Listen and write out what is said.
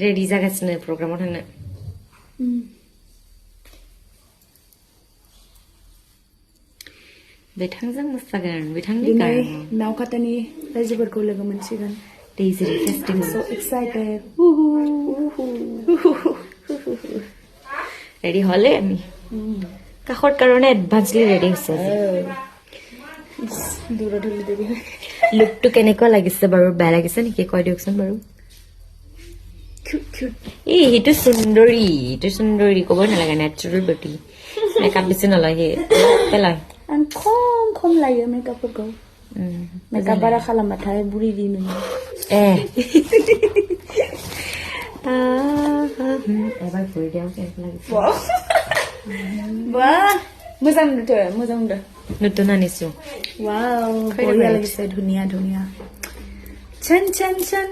Ready जागासिनो प्रग्रामाव थांनो बिथांजों मोसागोन बिथांनि गान नावकाटानि रायजोफोरखौ लोगो मोनसिगोन दैजिरि फेस्टिभेल so excited ৰেডি হলে আমি কাখৰ কাৰণে এডভান্সলি ৰেডি হৈছে দূৰত হলে দেৰি হয় লুকটো কেনেকুৱা লাগিছে বাৰু বেয়া লাগিছে নেকি কৈ দিয়কচোন বাৰু এই হিটো সুন্দৰী ক'ব নালাগে নেচাৰেল বিউটি মেকআপ বেছি নলয় হে পেলায় आं खम लायो मेकआपफोरखौ मेकआप बारा खालामबाथाय बुरि दि नुयो एबार बुरि दियाव केनेका লাগিছে बा मोजां नुदो नতুन আনিছো वाव बढिया লাগিছে ধুনিয়া ছেন